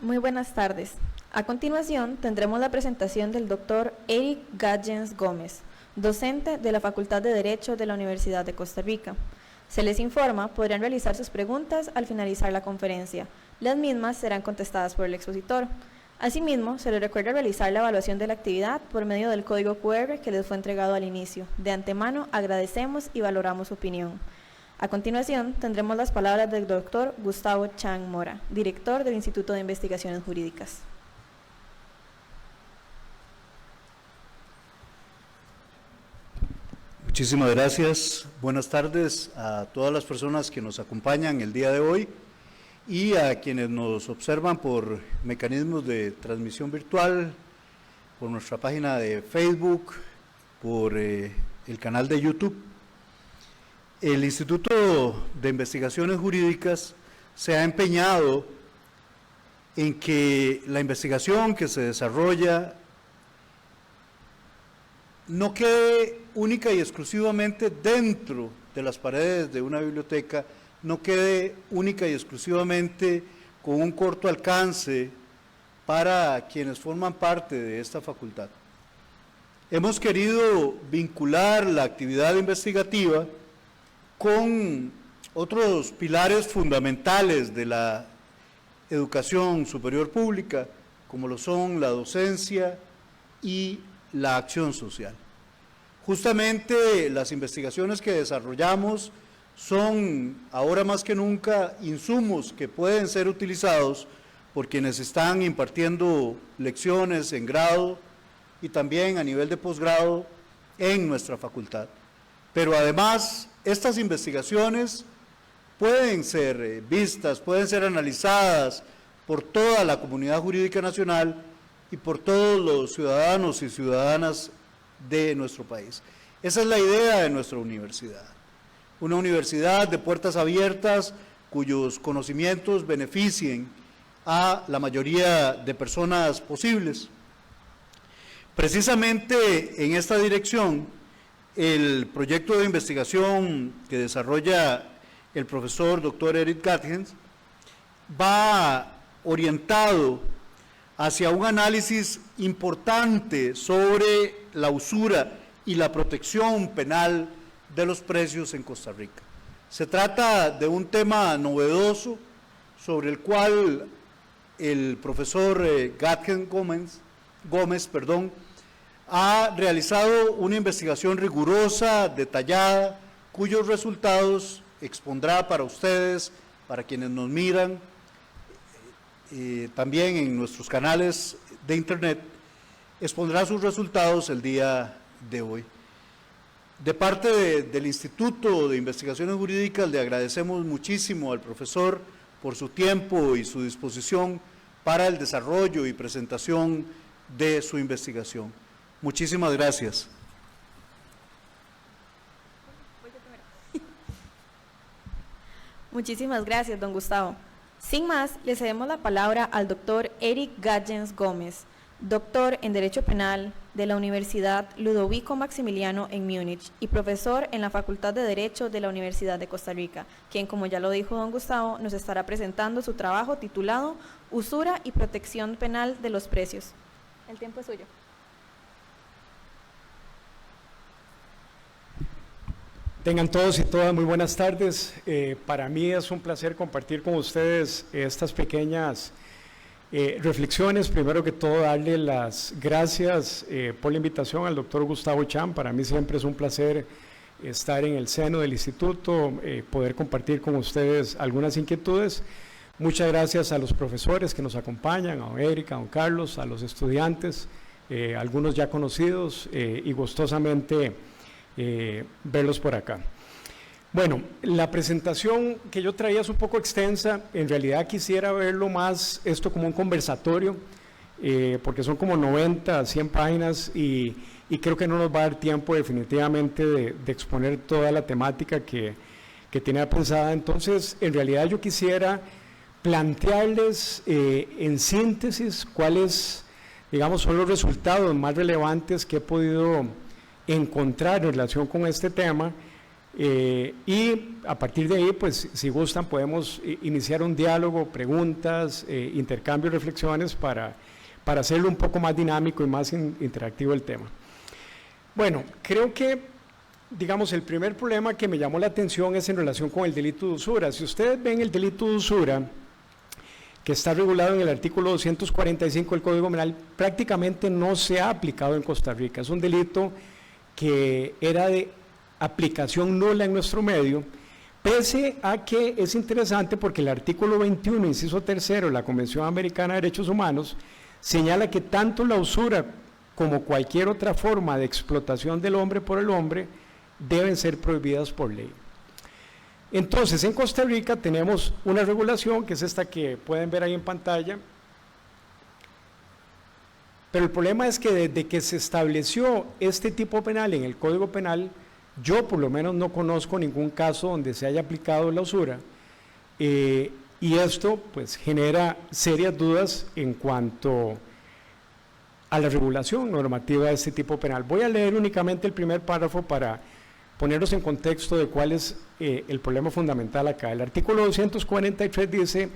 Muy buenas tardes. A continuación tendremos la presentación del doctor Eric Gadgens Gómez, docente de la Facultad de Derecho de la Universidad de Costa Rica. Se les informa, podrán realizar sus preguntas al finalizar la conferencia. Las mismas serán contestadas por el expositor. Asimismo, se les recuerda realizar la evaluación de la actividad por medio del código QR que les fue entregado al inicio. De antemano, agradecemos y valoramos su opinión. A continuación, tendremos las palabras del doctor Gustavo Chang Mora, director del Instituto de Investigaciones Jurídicas. Muchísimas gracias. Buenas tardes a todas las personas que nos acompañan el día de hoy y a quienes nos observan por mecanismos de transmisión virtual, por nuestra página de Facebook, por el canal de YouTube. El Instituto de Investigaciones Jurídicas se ha empeñado en que la investigación que se desarrolla no quede única y exclusivamente dentro de las paredes de una biblioteca, no quede única y exclusivamente con un corto alcance para quienes forman parte de esta facultad. Hemos querido vincular la actividad investigativa con otros pilares fundamentales de la educación superior pública, como lo son la docencia y la acción social. Justamente las investigaciones que desarrollamos son ahora más que nunca insumos que pueden ser utilizados por quienes están impartiendo lecciones en grado y también a nivel de posgrado en nuestra facultad. Pero además, estas investigaciones pueden ser vistas, pueden ser analizadas por toda la comunidad jurídica nacional y por todos los ciudadanos y ciudadanas de nuestro país. Esa es la idea de nuestra universidad. Una universidad de puertas abiertas cuyos conocimientos beneficien a la mayoría de personas posibles. Precisamente en esta dirección, el proyecto de investigación que desarrolla el profesor doctor Eric Gadgens va orientado hacia un análisis importante sobre la usura y la protección penal de los precios en Costa Rica. Se trata de un tema novedoso sobre el cual el profesor Gadgens Gómez ha realizado una investigación rigurosa, detallada, cuyos resultados expondrá para ustedes, para quienes nos miran, también en nuestros canales de internet, expondrá sus resultados el día de hoy. De parte del Instituto de Investigaciones Jurídicas le agradecemos muchísimo al profesor por su tiempo y su disposición para el desarrollo y presentación de su investigación. Muchísimas gracias. Muchísimas gracias, don Gustavo. Sin más, le cedemos la palabra al doctor Eric Gadgens Gómez, doctor en Derecho Penal de la Universidad Ludovico Maximiliano en Múnich y profesor en la Facultad de Derecho de la Universidad de Costa Rica, quien, como ya lo dijo don Gustavo, nos estará presentando su trabajo titulado Usura y Protección Penal de los Precios. El tiempo es suyo. Tengan todos y todas muy buenas tardes. Para mí es un placer compartir con ustedes estas pequeñas reflexiones. Primero que todo, darle las gracias por la invitación al doctor Gustavo Chang. Para mí siempre es un placer estar en el seno del instituto, poder compartir con ustedes algunas inquietudes. Muchas gracias a los profesores que nos acompañan, a don Eric, a don Carlos, a los estudiantes, algunos ya conocidos y gustosamente verlos por acá. Bueno, la presentación que yo traía es un poco extensa. En realidad quisiera verlo más esto como un conversatorio, porque son como 90, 100 páginas y creo que no nos va a dar tiempo definitivamente de exponer toda la temática que tenía pensada. Entonces, en realidad yo quisiera plantearles en síntesis cuáles, digamos, son los resultados más relevantes que he podido encontrar en relación con este tema, Y a partir de ahí, pues si gustan, podemos iniciar un diálogo, preguntas, intercambio, reflexiones para hacerlo un poco más dinámico y más interactivo el tema. Bueno, creo que, digamos, el primer problema que me llamó la atención es en relación con el delito de usura. Si ustedes ven el delito de usura, que está regulado en el artículo 245 del Código Penal, prácticamente no se ha aplicado en Costa Rica. Es un delito que era de aplicación nula en nuestro medio, pese a que es interesante porque el artículo 21, inciso 3 de la Convención Americana de Derechos Humanos, señala que tanto la usura como cualquier otra forma de explotación del hombre por el hombre deben ser prohibidas por ley. Entonces, en Costa Rica tenemos una regulación, que es esta que pueden ver ahí en pantalla, pero el problema es que desde que se estableció este tipo penal en el Código Penal, yo por lo menos no conozco ningún caso donde se haya aplicado la usura, y esto pues genera serias dudas en cuanto a la regulación normativa de este tipo penal. Voy a leer únicamente el primer párrafo para ponernos en contexto de cuál es el problema fundamental acá. El artículo 243 dice: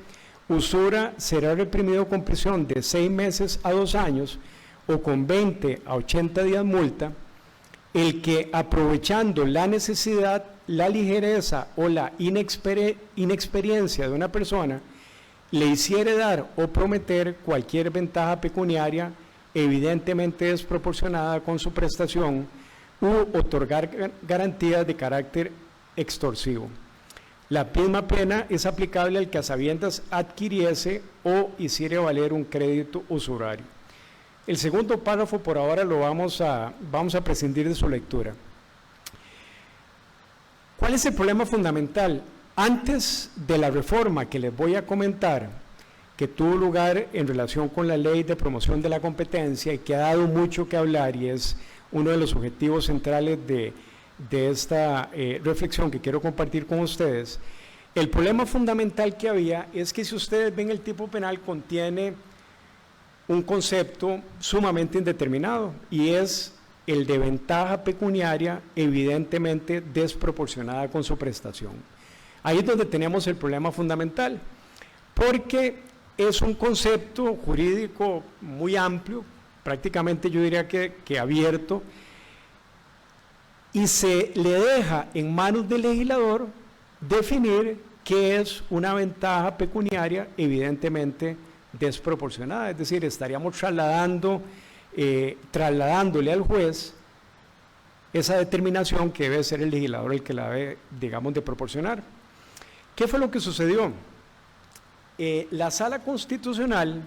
usura será reprimido con prisión de 6 meses a 2 años o con 20 a 80 días multa el que, aprovechando la necesidad, la ligereza o la inexperiencia de una persona, le hiciere dar o prometer cualquier ventaja pecuniaria evidentemente desproporcionada con su prestación u otorgar garantías de carácter extorsivo. La misma pena es aplicable al que a sabiendas adquiriese o hiciere valer un crédito usurario. El segundo párrafo por ahora lo vamos a prescindir de su lectura. ¿Cuál es el problema fundamental? Antes de la reforma que les voy a comentar, que tuvo lugar en relación con la Ley de Promoción de la Competencia y que ha dado mucho que hablar y es uno de los objetivos centrales de esta reflexión que quiero compartir con ustedes, el problema fundamental que había es que, si ustedes ven, el tipo penal contiene un concepto sumamente indeterminado y es el de ventaja pecuniaria evidentemente desproporcionada con su prestación. Ahí es donde tenemos el problema fundamental, porque es un concepto jurídico muy amplio, prácticamente yo diría que abierto, y se le deja en manos del legislador definir qué es una ventaja pecuniaria evidentemente desproporcionada, es decir, estaríamos trasladándole al juez esa determinación que debe ser el legislador el que la debe, digamos, de proporcionar. ¿Qué fue lo que sucedió? La Sala Constitucional,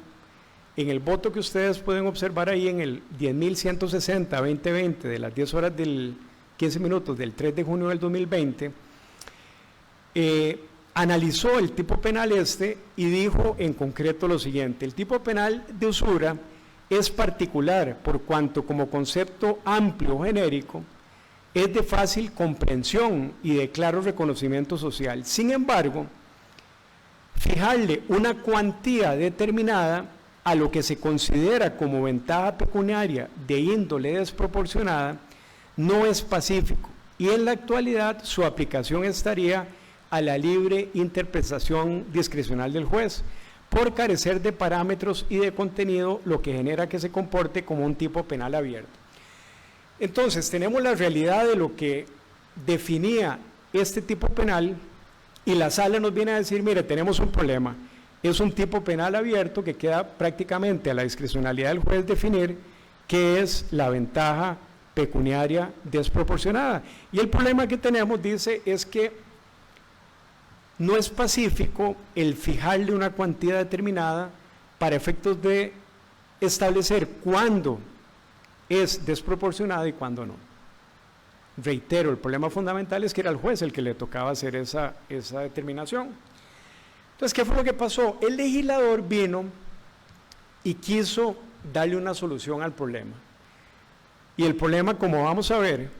en el voto que ustedes pueden observar ahí en el 10.160-2020 de las 10 horas del 15 minutos del 3 de junio del 2020, analizó el tipo penal y dijo en concreto lo siguiente: el tipo penal de usura es particular por cuanto, como concepto amplio o genérico, es de fácil comprensión y de claro reconocimiento social. Sin embargo, fijarle una cuantía determinada a lo que se considera como ventaja pecuniaria de índole desproporcionada no es pacífico, y en la actualidad su aplicación estaría a la libre interpretación discrecional del juez, por carecer de parámetros y de contenido, lo que genera que se comporte como un tipo penal abierto. Entonces, tenemos la realidad de lo que definía este tipo penal, y la Sala nos viene a decir: mire, tenemos un problema, es un tipo penal abierto que queda prácticamente a la discrecionalidad del juez definir qué es la ventaja pecuniaria desproporcionada. Y el problema que tenemos, dice, es que no es pacífico el fijarle una cuantía determinada para efectos de establecer cuándo es desproporcionada y cuándo no. Reitero, el problema fundamental es que era el juez el que le tocaba hacer esa determinación. Entonces, ¿qué fue lo que pasó? El legislador vino y quiso darle una solución al problema. Y el problema, como vamos a ver,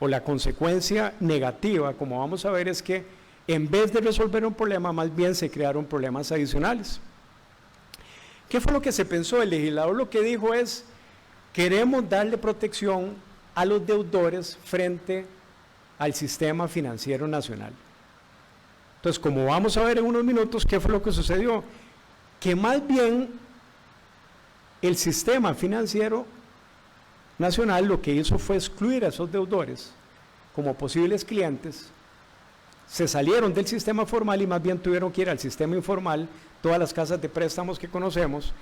o la consecuencia negativa, como vamos a ver, es que en vez de resolver un problema, más bien se crearon problemas adicionales. ¿Qué fue lo que se pensó? El legislador lo que dijo es: queremos darle protección a los deudores frente al sistema financiero nacional. Entonces, como vamos a ver en unos minutos, ¿qué fue lo que sucedió? Que más bien el sistema financiero nacional lo que hizo fue excluir a esos deudores como posibles clientes, se salieron del sistema formal y más bien tuvieron que ir al sistema informal, todas las casas de préstamos que conocemos,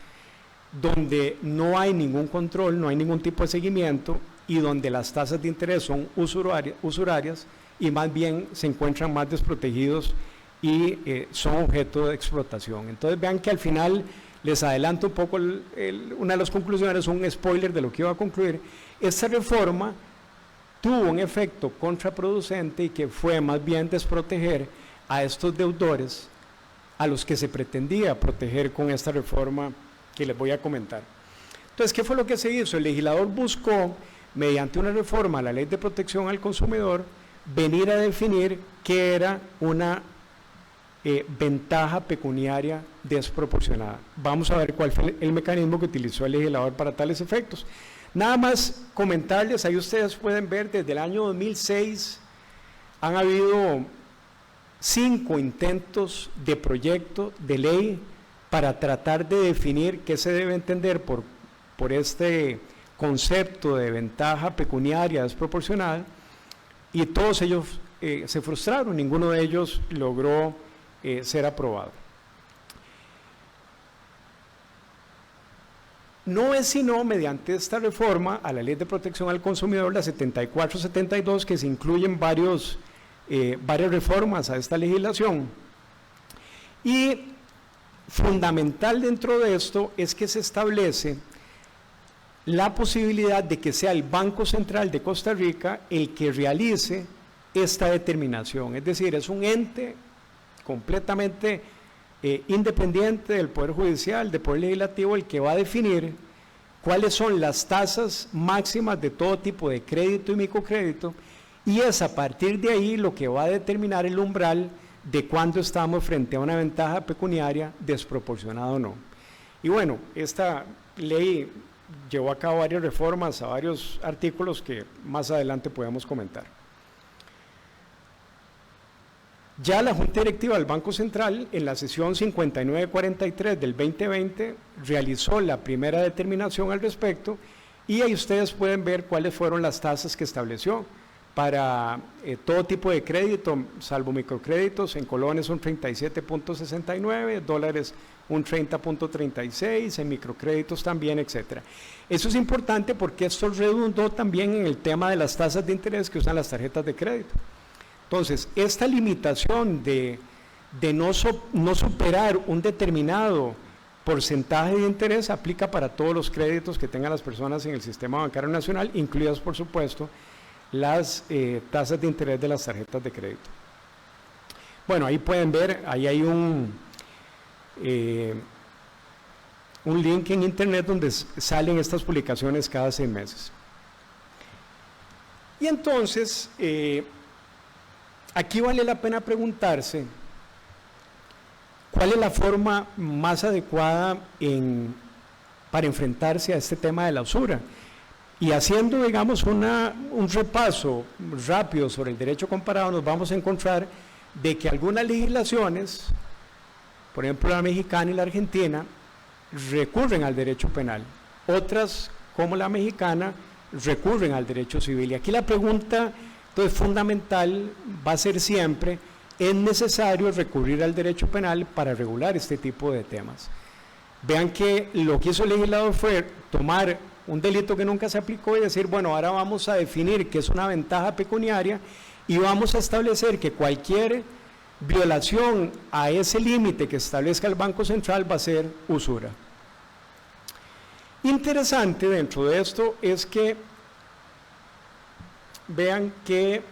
donde no hay ningún control, no hay ningún tipo de seguimiento y donde las tasas de interés son usurarias y más bien se encuentran más desprotegidos y son objeto de explotación. Entonces vean que al final, les adelanto un poco una de las conclusiones, un spoiler de lo que iba a concluir. Esta reforma tuvo un efecto contraproducente y que fue más bien desproteger a estos deudores a los que se pretendía proteger con esta reforma que les voy a comentar. Entonces, ¿qué fue lo que se hizo? El legislador buscó, mediante una reforma a la Ley de Protección al Consumidor, venir a definir qué era una ventaja pecuniaria desproporcionada. Vamos a ver cuál fue el mecanismo que utilizó el legislador para tales efectos. Nada más comentarles, ahí ustedes pueden ver, desde el año 2006 han habido 5 intentos de proyecto de ley para tratar de definir qué se debe entender por este concepto de ventaja pecuniaria desproporcionada, y todos ellos se frustraron, ninguno de ellos logró ser aprobado. No es sino mediante esta reforma a la Ley de Protección al Consumidor, la 7472, que se incluyen varias reformas a esta legislación. Y fundamental dentro de esto es que se establece la posibilidad de que sea el Banco Central de Costa Rica el que realice esta determinación. Es decir, es un ente completamente independiente del Poder Judicial, del Poder Legislativo, el que va a definir cuáles son las tasas máximas de todo tipo de crédito y microcrédito, y es a partir de ahí lo que va a determinar el umbral de cuándo estamos frente a una ventaja pecuniaria desproporcionada o no. Y bueno, esta ley llevó a cabo varias reformas a varios artículos que más adelante podemos comentar. Ya la Junta Directiva del Banco Central, en la sesión 5943 del 2020, realizó la primera determinación al respecto, y ahí ustedes pueden ver cuáles fueron las tasas que estableció para todo tipo de crédito, salvo microcréditos. En colones un 37.69, dólares un 30.36, en microcréditos también, etcétera. Eso es importante porque esto redundó también en el tema de las tasas de interés que usan las tarjetas de crédito. Entonces, esta limitación de no superar un determinado porcentaje de interés aplica para todos los créditos que tengan las personas en el sistema bancario nacional, incluidas, por supuesto, las tasas de interés de las tarjetas de crédito. Bueno, ahí pueden ver, ahí hay un link en internet donde salen estas publicaciones cada 6 meses. Y entonces, aquí vale la pena preguntarse cuál es la forma más adecuada para enfrentarse a este tema de la usura. Y haciendo, digamos, un repaso rápido sobre el derecho comparado, nos vamos a encontrar de que algunas legislaciones, por ejemplo la mexicana y la argentina, recurren al derecho penal. Otras, como la mexicana, recurren al derecho civil. Y aquí la pregunta, entonces, fundamental va a ser siempre: ¿es necesario recurrir al derecho penal para regular este tipo de temas? Vean que lo que hizo el legislador fue tomar un delito que nunca se aplicó y decir, bueno, ahora vamos a definir qué es una ventaja pecuniaria y vamos a establecer que cualquier violación a ese límite que establezca el Banco Central va a ser usura. Interesante dentro de esto es que vean que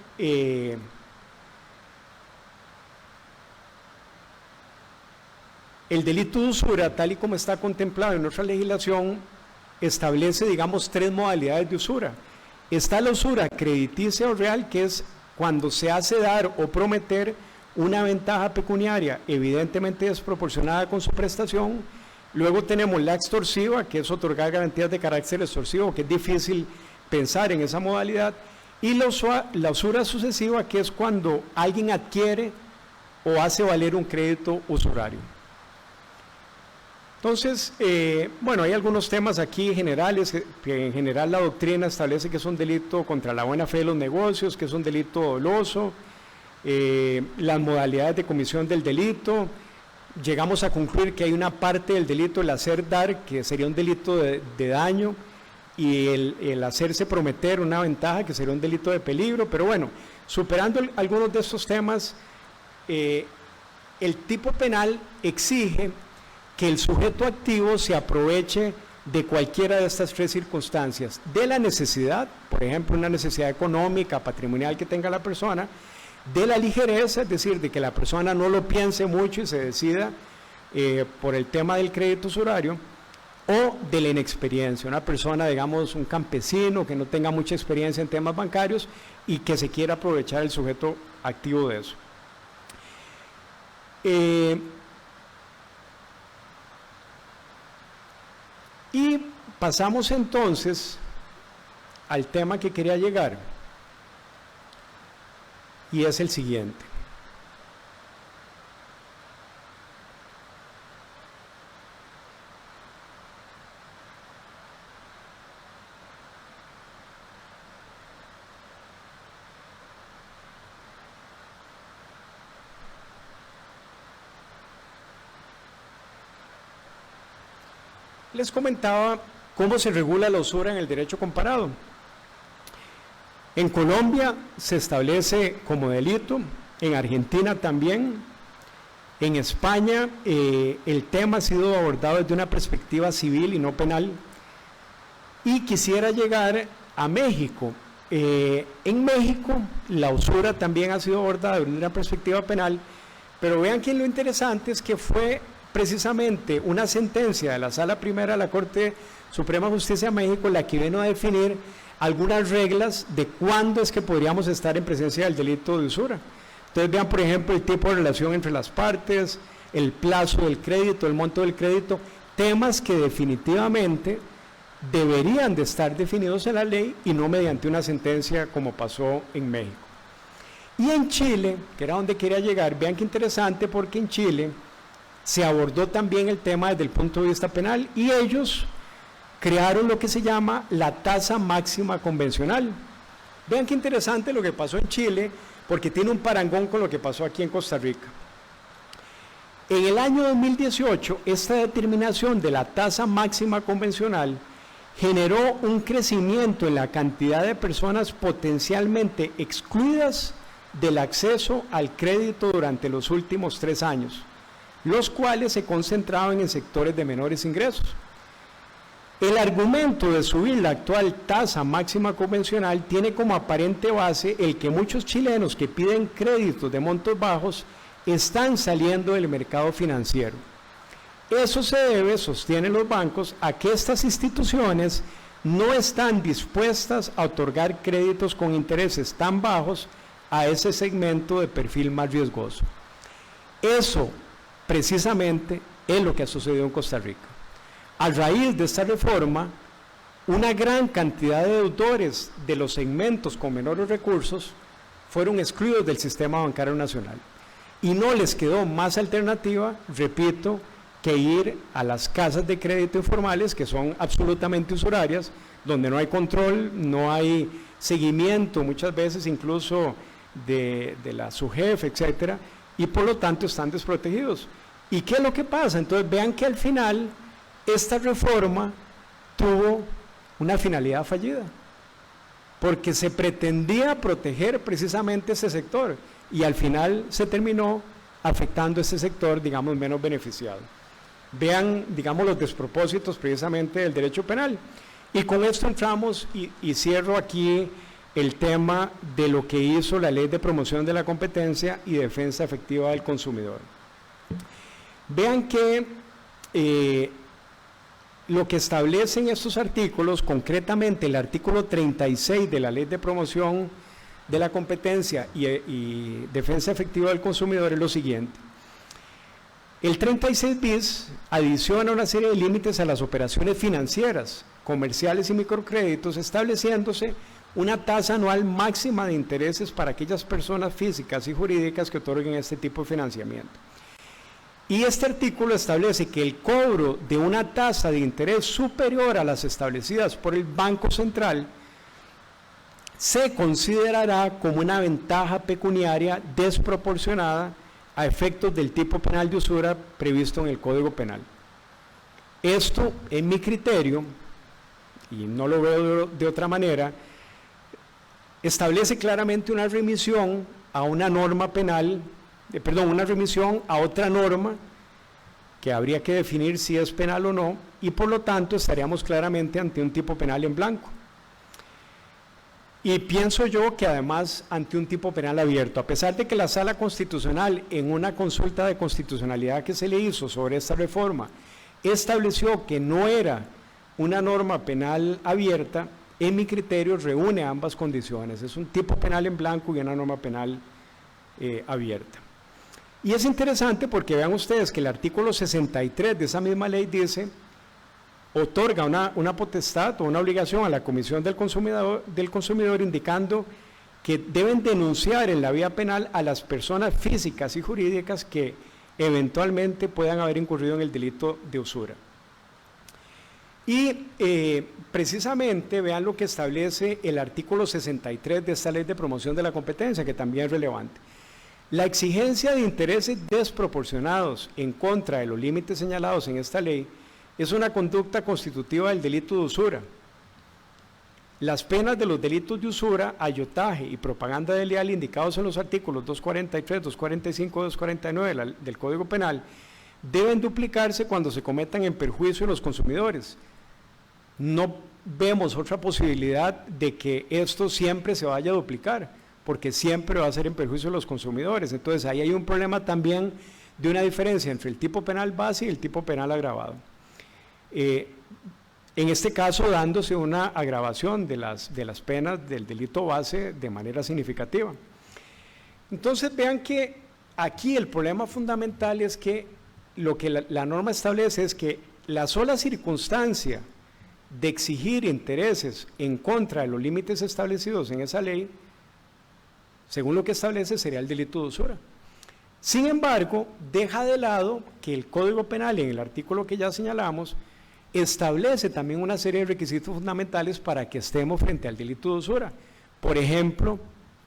el delito de usura, tal y como está contemplado en nuestra legislación, establece, digamos, 3 modalidades de usura. Está la usura crediticia o real, que es cuando se hace dar o prometer una ventaja pecuniaria evidentemente desproporcionada con su prestación. Luego tenemos la extorsiva, que es otorgar garantías de carácter extorsivo, que es difícil pensar en esa modalidad. y la usura sucesiva, que es cuando alguien adquiere o hace valer un crédito usurario. Entonces, bueno, hay algunos temas aquí generales, que en general la doctrina establece que es un delito contra la buena fe de los negocios, que es un delito doloso, las modalidades de comisión del delito. Llegamos a concluir que hay una parte del delito, el hacer dar, que sería un delito de daño, y el hacerse prometer una ventaja, que sería un delito de peligro. Pero bueno, superando algunos de estos temas, el tipo penal exige que el sujeto activo se aproveche de cualquiera de estas tres circunstancias: de la necesidad, por ejemplo, una necesidad económica, patrimonial que tenga la persona; de la ligereza, es decir, de que la persona no lo piense mucho y se decida por el tema del crédito usurario; o de la inexperiencia, una persona, digamos, un campesino que no tenga mucha experiencia en temas bancarios y que se quiera aprovechar el sujeto activo de eso. Y pasamos entonces al tema que quería llegar, y es el siguiente. Les comentaba cómo se regula la usura en el derecho comparado. En Colombia se establece como delito, en Argentina también, en España el tema ha sido abordado desde una perspectiva civil y no penal, y quisiera llegar a México. En México la usura también ha sido abordada desde una perspectiva penal, pero vean que lo interesante es que fue precisamente una sentencia de la Sala Primera de la Corte Suprema de Justicia de México la que vino a definir algunas reglas de cuándo es que podríamos estar en presencia del delito de usura. Entonces vean, por ejemplo, el tipo de relación entre las partes, el plazo del crédito, el monto del crédito, temas que definitivamente deberían de estar definidos en la ley y no mediante una sentencia como pasó en México. Y en Chile, que era donde quería llegar, vean qué interesante, porque en Chile se abordó también el tema desde el punto de vista penal, y ellos crearon lo que se llama la tasa máxima convencional. Vean qué interesante lo que pasó en Chile, porque tiene un parangón con lo que pasó aquí en Costa Rica. En el año 2018, esta determinación de la tasa máxima convencional generó un crecimiento en la cantidad de personas potencialmente excluidas del acceso al crédito durante los últimos 3 años, los cuales se concentraban en sectores de menores ingresos. El argumento de subir la actual tasa máxima convencional tiene como aparente base el que muchos chilenos que piden créditos de montos bajos están saliendo del mercado financiero. Eso se debe, sostienen los bancos, a que estas instituciones no están dispuestas a otorgar créditos con intereses tan bajos a ese segmento de perfil más riesgoso. Eso precisamente es lo que ha sucedido en Costa Rica. A raíz de esta reforma, una gran cantidad de deudores de los segmentos con menores recursos fueron excluidos del sistema bancario nacional y no les quedó más alternativa, repito, que ir a las casas de crédito informales, que son absolutamente usurarias, donde no hay control, no hay seguimiento, muchas veces incluso de la SUGEF, etcétera, y por lo tanto están desprotegidos. ¿Y qué es lo que pasa? Entonces vean que al final esta reforma tuvo una finalidad fallida, porque se pretendía proteger precisamente ese sector y al final se terminó afectando a ese sector, digamos, menos beneficiado. Vean, digamos, los despropósitos precisamente del derecho penal. Y con esto entramos y cierro aquí el tema de lo que hizo la Ley de Promoción de la Competencia y Defensa Efectiva del Consumidor. Vean que lo que establecen estos artículos, concretamente el artículo 36 de la Ley de Promoción de la Competencia y Defensa Efectiva del Consumidor, es lo siguiente. El 36 bis adiciona una serie de límites a las operaciones financieras, comerciales y microcréditos, estableciéndose una tasa anual máxima de intereses para aquellas personas físicas y jurídicas que otorguen este tipo de financiamiento. Y este artículo establece que el cobro de una tasa de interés superior a las establecidas por el Banco Central se considerará como una ventaja pecuniaria desproporcionada a efectos del tipo penal de usura previsto en el Código Penal. Esto, en mi criterio, y no lo veo de otra manera, establece claramente una remisión a una norma penal, una remisión a otra norma que habría que definir si es penal o no, y por lo tanto estaríamos claramente ante un tipo penal en blanco. Y pienso yo que además ante un tipo penal abierto, a pesar de que la Sala Constitucional en una consulta de constitucionalidad que se le hizo sobre esta reforma estableció que no era una norma penal abierta, en mi criterio reúne ambas condiciones, es un tipo penal en blanco y una norma penal abierta. Y es interesante porque vean ustedes que el artículo 63 de esa misma ley dice, otorga una potestad o una obligación a la Comisión del Consumidor indicando que deben denunciar en la vía penal a las personas físicas y jurídicas que eventualmente puedan haber incurrido en el delito de usura. Y precisamente vean lo que establece el artículo 63 de esta ley de promoción de la competencia, que también es relevante. La exigencia de intereses desproporcionados en contra de los límites señalados en esta ley es una conducta constitutiva del delito de usura. Las penas de los delitos de usura, ayotaje y propaganda desleal indicados en los artículos 243, 245 y 249 del Código Penal deben duplicarse cuando se cometan en perjuicio de los consumidores. No vemos otra posibilidad de que esto siempre se vaya a duplicar, porque siempre va a ser en perjuicio de los consumidores. Entonces ahí hay un problema también de una diferencia entre el tipo penal base y el tipo penal agravado. En este caso dándose una agravación de las penas del delito base de manera significativa. Entonces vean que aquí el problema fundamental es que lo que la norma establece es que la sola circunstancia de exigir intereses en contra de los límites establecidos en esa ley, según lo que establece, sería el delito de usura. Sin embargo, deja de lado que el Código Penal, en el artículo que ya señalamos, establece también una serie de requisitos fundamentales para que estemos frente al delito de usura. Por ejemplo,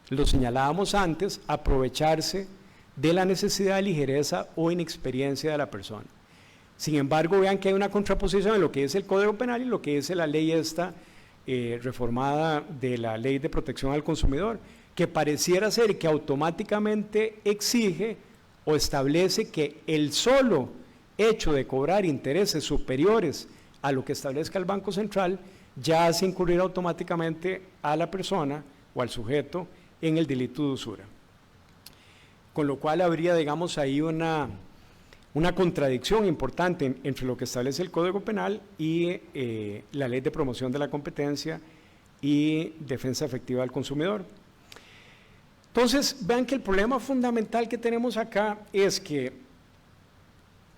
lo señalábamos antes, aprovecharse de la necesidad de ligereza o inexperiencia de la persona. Sin embargo, vean que hay una contraposición en lo que es el Código Penal y lo que es la ley esta reformada de la Ley de Protección al Consumidor, que pareciera ser que automáticamente exige o establece que el solo hecho de cobrar intereses superiores a lo que establezca el Banco Central ya hace incurrir automáticamente a la persona o al sujeto en el delito de usura. Con lo cual habría, digamos, ahí una contradicción importante entre lo que establece el Código Penal y la Ley de Promoción de la Competencia y Defensa Efectiva del Consumidor. Entonces, vean que el problema fundamental que tenemos acá es que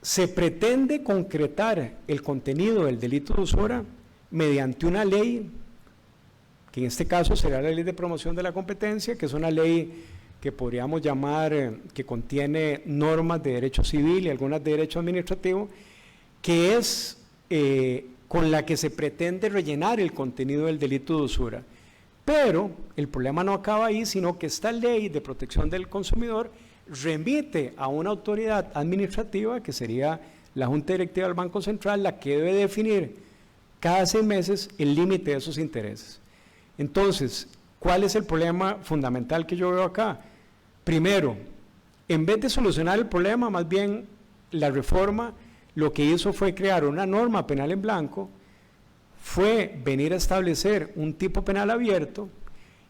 se pretende concretar el contenido del delito de usura mediante una ley, que en este caso será la Ley de Promoción de la Competencia, que es una ley que podríamos llamar, que contiene normas de derecho civil y algunas de derecho administrativo, que es con la que se pretende rellenar el contenido del delito de usura. Pero el problema no acaba ahí, sino que esta ley de protección del consumidor remite a una autoridad administrativa, que sería la Junta Directiva del Banco Central, la que debe definir cada 6 meses el límite de esos intereses. Entonces, ¿cuál es el problema fundamental que yo veo acá? Primero, en vez de solucionar el problema, más bien la reforma lo que hizo fue crear una norma penal en blanco, fue venir a establecer un tipo penal abierto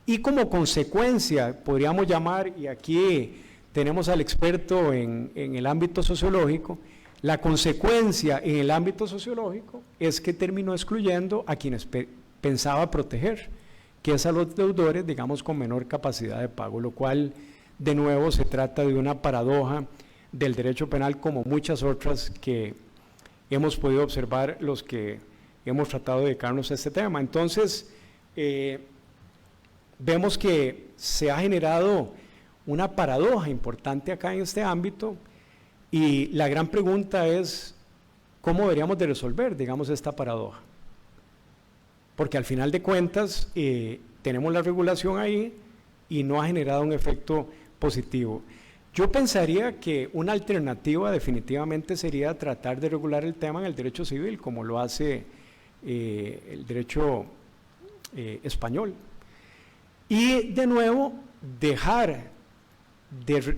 y como consecuencia, podríamos llamar, y aquí tenemos al experto en el ámbito sociológico, la consecuencia en el ámbito sociológico es que terminó excluyendo a quienes pensaba proteger, que es a los deudores, digamos, con menor capacidad de pago, lo cual, de nuevo, se trata de una paradoja del derecho penal como muchas otras que hemos podido observar los que hemos tratado de dedicarnos a este tema. Entonces, vemos que se ha generado una paradoja importante acá en este ámbito y la gran pregunta es ¿cómo deberíamos de resolver, digamos, esta paradoja? Porque al final de cuentas tenemos la regulación ahí y no ha generado un efecto positivo. Yo pensaría que una alternativa definitivamente sería tratar de regular el tema en el derecho civil, como lo hace el derecho español. Y de nuevo, dejar de,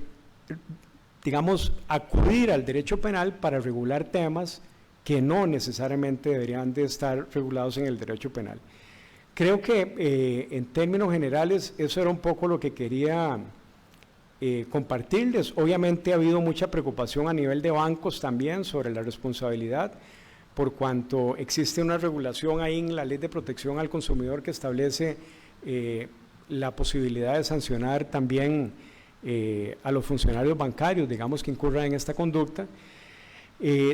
digamos, acudir al derecho penal para regular temas que no necesariamente deberían de estar regulados en el derecho penal. Creo que en términos generales eso era un poco lo que quería compartirles. Obviamente ha habido mucha preocupación a nivel de bancos también sobre la responsabilidad, por cuanto existe una regulación ahí en la Ley de Protección al Consumidor que establece la posibilidad de sancionar también a los funcionarios bancarios, digamos, que incurran en esta conducta.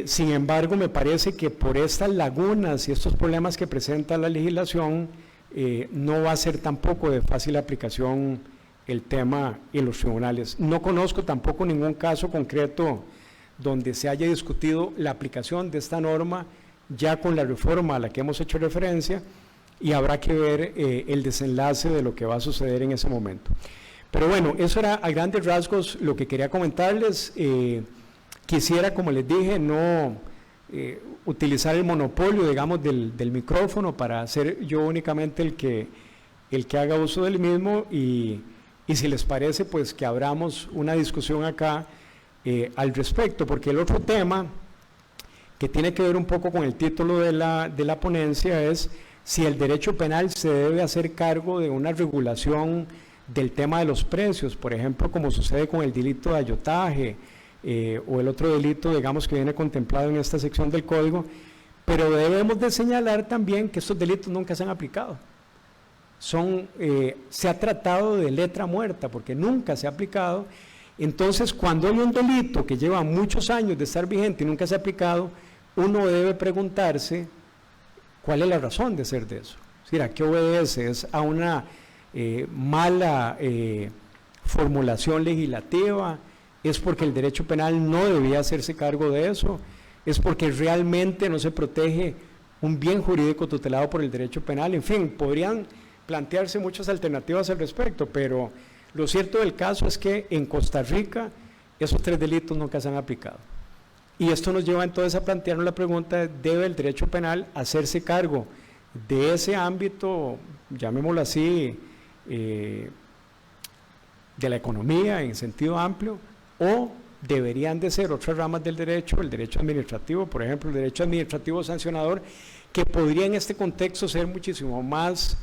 Sin embargo, me parece que por estas lagunas y estos problemas que presenta la legislación, no va a ser tampoco de fácil aplicación el tema en los tribunales. No conozco tampoco ningún caso concreto donde se haya discutido la aplicación de esta norma ya con la reforma a la que hemos hecho referencia, y habrá que ver el desenlace de lo que va a suceder en ese momento. Pero bueno, eso era a grandes rasgos lo que quería comentarles. Quisiera, como les dije, no utilizar el monopolio, digamos, del micrófono para ser yo únicamente el que haga uso del mismo, y si les parece, pues que abramos una discusión acá al respecto, porque el otro tema que tiene que ver un poco con el título de la ponencia es si el derecho penal se debe hacer cargo de una regulación del tema de los precios, por ejemplo, como sucede con el delito de ayotaje, o el otro delito, digamos, que viene contemplado en esta sección del Código, pero debemos de señalar también que estos delitos nunca se han aplicado. Se ha tratado de letra muerta, porque nunca se ha aplicado. Entonces, cuando hay un delito que lleva muchos años de estar vigente y nunca se ha aplicado, uno debe preguntarse cuál es la razón de ser de eso. Es decir, ¿a qué obedece? ¿Es a una mala formulación legislativa? ¿Es porque el derecho penal no debía hacerse cargo de eso? ¿Es porque realmente no se protege un bien jurídico tutelado por el derecho penal? En fin, podrían plantearse muchas alternativas al respecto, pero lo cierto del caso es que en Costa Rica esos tres delitos nunca se han aplicado. Y esto nos lleva entonces a plantearnos la pregunta: ¿debe el derecho penal hacerse cargo de ese ámbito, llamémoslo así, de la economía en sentido amplio, o deberían de ser otras ramas del derecho, el derecho administrativo, por ejemplo, el derecho administrativo sancionador, que podría en este contexto ser muchísimo más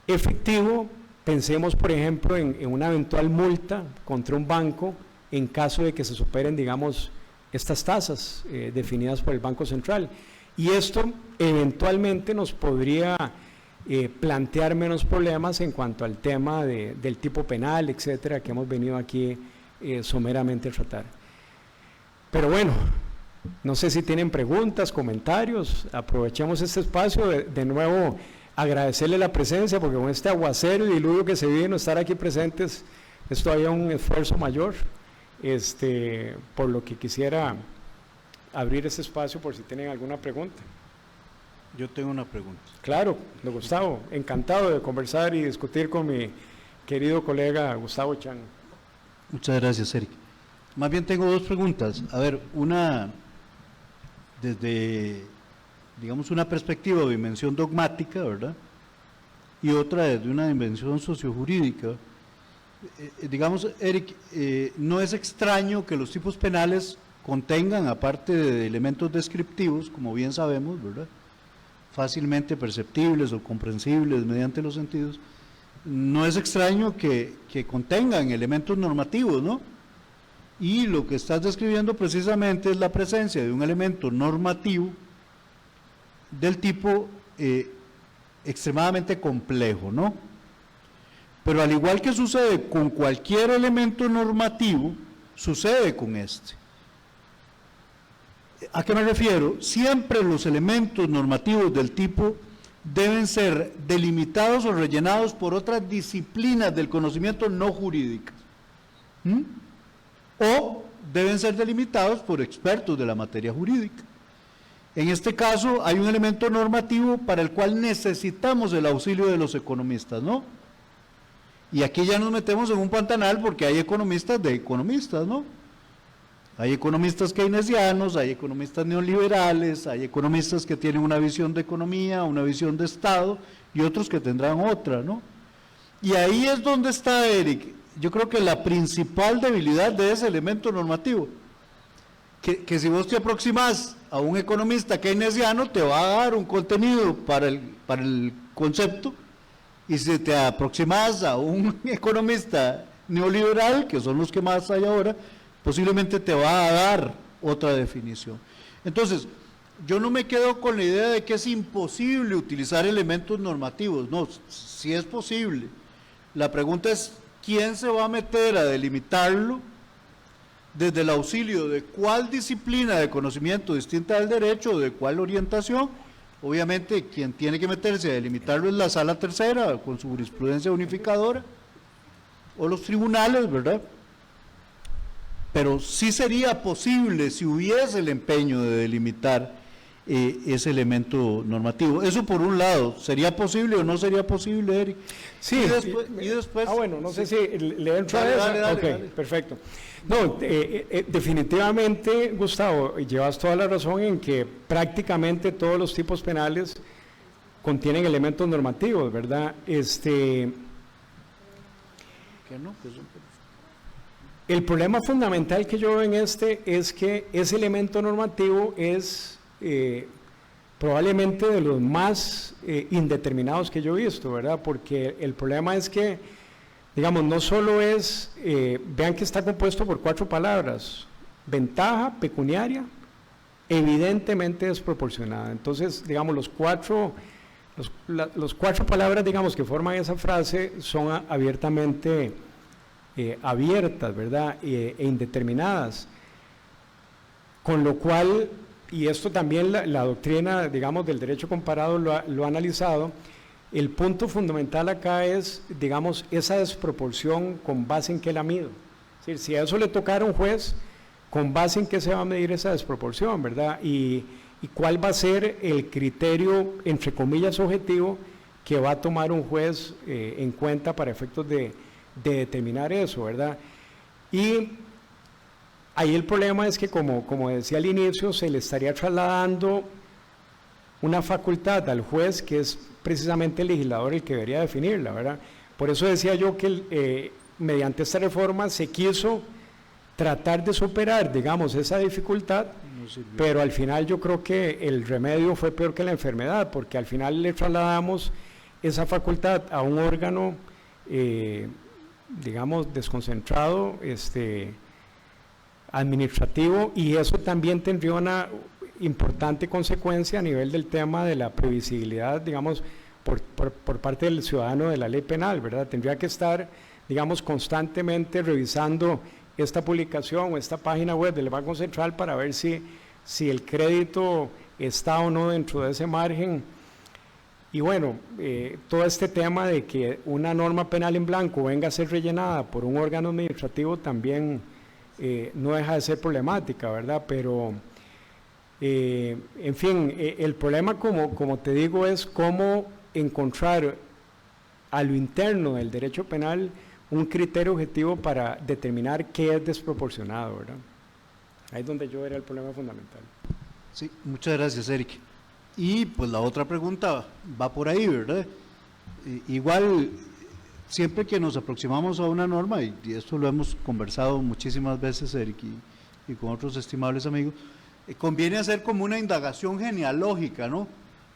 efectivo? Pensemos, por ejemplo, en una eventual multa contra un banco en caso de que se superen, digamos, estas tasas definidas por el Banco Central. Y esto eventualmente nos podría plantear menos problemas en cuanto al tema del tipo penal, etcétera, que hemos venido aquí someramente a tratar. Pero bueno, no sé si tienen preguntas, comentarios. Aprovechemos este espacio de nuevo, agradecerle la presencia, porque con este aguacero y diluvio que se vive, no estar aquí presentes es todavía un esfuerzo mayor, por lo que quisiera abrir este espacio por si tienen alguna pregunta. Yo tengo una pregunta. Claro, don Gustavo, encantado de conversar y discutir con mi querido colega Gustavo Chang. Muchas gracias, Eric. Más bien tengo dos preguntas. A ver, una desde, digamos, una perspectiva o dimensión dogmática, ¿verdad? Y otra desde una dimensión sociojurídica. Digamos, Eric, no es extraño que los tipos penales contengan, aparte de elementos descriptivos, como bien sabemos, ¿verdad?, fácilmente perceptibles o comprensibles mediante los sentidos, no es extraño que contengan elementos normativos, ¿no? Y lo que estás describiendo precisamente es la presencia de un elemento normativo del tipo extremadamente complejo, ¿no? Pero al igual que sucede con cualquier elemento normativo, sucede con este. ¿A qué me refiero? Siempre los elementos normativos del tipo deben ser delimitados o rellenados por otras disciplinas del conocimiento no jurídicas. O deben ser delimitados por expertos de la materia jurídica. En este caso hay un elemento normativo para el cual necesitamos el auxilio de los economistas, ¿no? Y aquí ya nos metemos en un pantanal porque hay economistas de economistas, ¿no? Hay economistas keynesianos, hay economistas neoliberales, hay economistas que tienen una visión de economía, una visión de Estado, y otros que tendrán otra, ¿no? Y ahí es donde está, Eric, yo creo que la principal debilidad de ese elemento normativo, que si vos te aproximas a un economista keynesiano, te va a dar un contenido para el concepto, y si te aproximas a un economista neoliberal, que son los que más hay ahora, posiblemente te va a dar otra definición. Entonces, yo no me quedo con la idea de que es imposible utilizar elementos normativos, no, sí es posible. La pregunta es, ¿quién se va a meter a delimitarlo desde el auxilio de cuál disciplina de conocimiento distinta del derecho, de cuál orientación? Obviamente, quien tiene que meterse a delimitarlo es la Sala Tercera, con su jurisprudencia unificadora, o los tribunales, ¿verdad? Pero sí sería posible si hubiese el empeño de delimitar ese elemento normativo. Eso por un lado, ¿sería posible o no sería posible, Eric? Sí. Y después bueno, no sé si le entro dale, a esa. dale, Ok, dale. perfecto. No, definitivamente, Gustavo, llevas toda la razón en que prácticamente todos los tipos penales contienen elementos normativos, ¿verdad? ¿Qué no? Pues, El problema fundamental que yo veo en este es que ese elemento normativo es probablemente de los más indeterminados que yo he visto, ¿verdad? Porque el problema es que, digamos, no solo es, vean que está compuesto por 4 palabras: ventaja pecuniaria, evidentemente desproporcionada. Entonces, digamos, las 4 palabras, digamos, que forman esa frase son abiertamente abiertas, ¿verdad? E indeterminadas, con lo cual, y esto también la doctrina, digamos, del derecho comparado lo ha analizado. El punto fundamental acá es, digamos, esa desproporción, con base en qué la mido. Es decir, si a eso le tocara a un juez, con base en qué se va a medir esa desproporción, ¿verdad? Y cuál va a ser el criterio, entre comillas, objetivo, que va a tomar un juez en cuenta para efectos de determinar eso, ¿verdad? Y ahí el problema es que, como decía al inicio, se le estaría trasladando una facultad al juez que es precisamente el legislador el que debería definirla, ¿verdad? Por eso decía yo que mediante esta reforma se quiso tratar de superar, digamos, esa dificultad, pero al final yo creo que el remedio fue peor que la enfermedad, porque al final le trasladamos esa facultad a un órgano digamos, desconcentrado, administrativo, y eso también tendría una importante consecuencia a nivel del tema de la previsibilidad, digamos, por parte del ciudadano de la ley penal, ¿verdad? Tendría que estar, digamos, constantemente revisando esta publicación o esta página web del Banco Central para ver si el crédito está o no dentro de ese margen. Y bueno, todo este tema de que una norma penal en blanco venga a ser rellenada por un órgano administrativo también no deja de ser problemática, ¿verdad? Pero, en fin, el problema, como te digo, es cómo encontrar a lo interno del derecho penal un criterio objetivo para determinar qué es desproporcionado, ¿verdad? Ahí es donde yo vería el problema fundamental. Sí, muchas gracias, Eric. Y pues la otra pregunta va por ahí, ¿verdad? Igual, siempre que nos aproximamos a una norma, y esto lo hemos conversado muchísimas veces, Eric, y con otros estimables amigos, conviene hacer como una indagación genealógica, ¿no?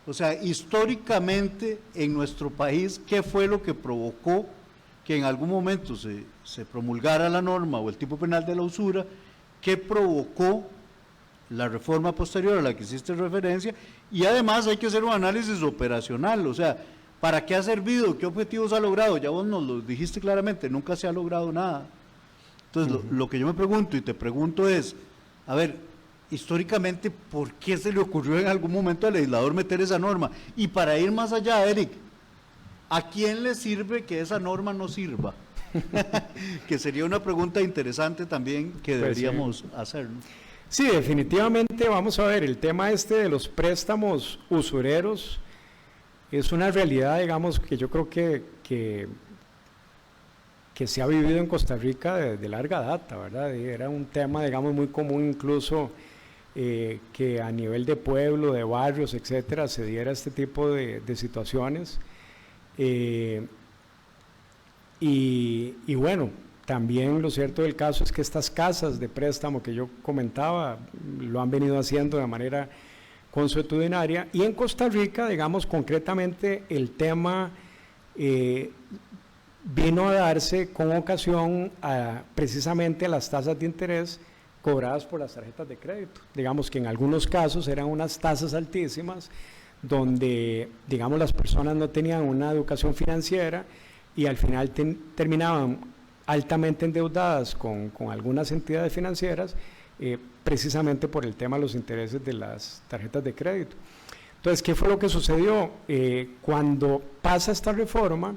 O sea, históricamente en nuestro país, ¿qué fue lo que provocó que en algún momento se promulgara la norma o el tipo penal de la usura? ¿Qué provocó la reforma posterior a la que hiciste referencia? Y además hay que hacer un análisis operacional, o sea, ¿para qué ha servido? ¿Qué objetivos ha logrado? Ya vos nos lo dijiste claramente, nunca se ha logrado nada. Entonces, lo que yo me pregunto y te pregunto es, a ver, históricamente, ¿por qué se le ocurrió en algún momento al legislador meter esa norma? Y para ir más allá, Eric, ¿a quién le sirve que esa norma no sirva? Que sería una pregunta interesante también que deberíamos hacer, ¿no? Sí, definitivamente, vamos a ver, el tema este de los préstamos usureros es una realidad, digamos, que yo creo que se ha vivido en Costa Rica de larga data, ¿verdad? Era un tema, digamos, muy común incluso que a nivel de pueblo, de barrios, etcétera, se diera este tipo de situaciones. Y bueno, también lo cierto del caso es que estas casas de préstamo que yo comentaba lo han venido haciendo de manera consuetudinaria, y en Costa Rica, digamos, concretamente el tema vino a darse con ocasión precisamente a las tasas de interés cobradas por las tarjetas de crédito. Digamos que en algunos casos eran unas tasas altísimas donde, digamos, las personas no tenían una educación financiera y al final terminaban altamente endeudadas con algunas entidades financieras, precisamente por el tema de los intereses de las tarjetas de crédito. Entonces, ¿qué fue lo que sucedió? Cuando pasa esta reforma,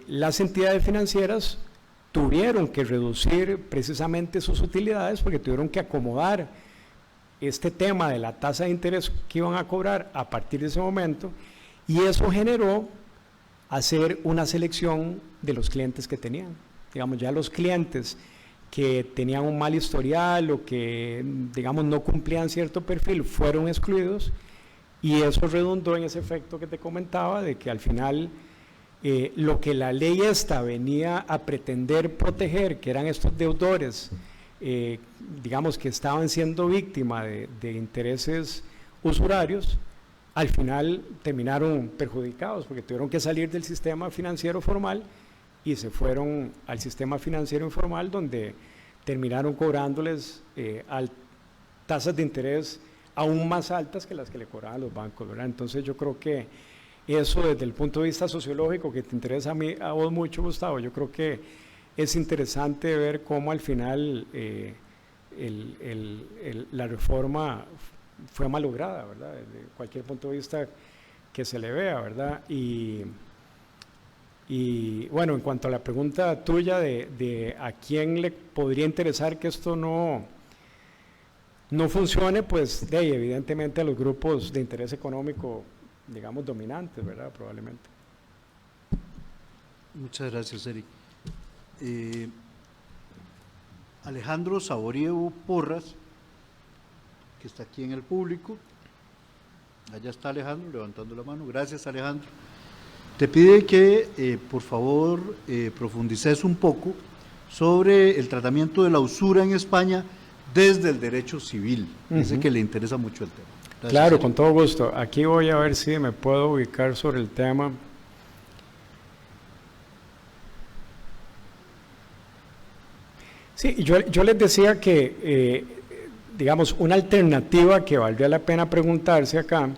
las entidades financieras tuvieron que reducir precisamente sus utilidades porque tuvieron que acomodar este tema de la tasa de interés que iban a cobrar a partir de ese momento, y eso generó hacer una selección de los clientes que tenían. Digamos, ya los clientes que tenían un mal historial o que, digamos, no cumplían cierto perfil fueron excluidos, y eso redundó en ese efecto que te comentaba de que al final lo que la ley esta venía a pretender proteger, que eran estos deudores, digamos, que estaban siendo víctimas de intereses usurarios, al final terminaron perjudicados porque tuvieron que salir del sistema financiero formal y se fueron al sistema financiero informal, donde terminaron cobrándoles tasas de interés aún más altas que las que le cobraban los bancos, ¿verdad? Entonces yo creo que eso, desde el punto de vista sociológico, que te interesa a vos mucho, Gustavo, yo creo que es interesante ver cómo al final la reforma fue malograda, ¿verdad? Desde cualquier punto de vista que se le vea, ¿verdad? Y bueno, en cuanto a la pregunta tuya de a quién le podría interesar que esto no funcione, pues evidentemente a los grupos de interés económico, digamos, dominantes, ¿verdad? Probablemente. Muchas gracias, Eric. Alejandro Saborío Porras, que está aquí en el público. Allá está Alejandro levantando la mano. Gracias, Alejandro. Te pide que por favor profundices un poco sobre el tratamiento de la usura en España desde el derecho civil. Dice que le interesa mucho el tema. Gracias, claro, Eric. con todo gusto. Aquí voy a ver si me puedo ubicar sobre el tema. Sí, yo les decía que, digamos, una alternativa que valdría la pena preguntarse acá,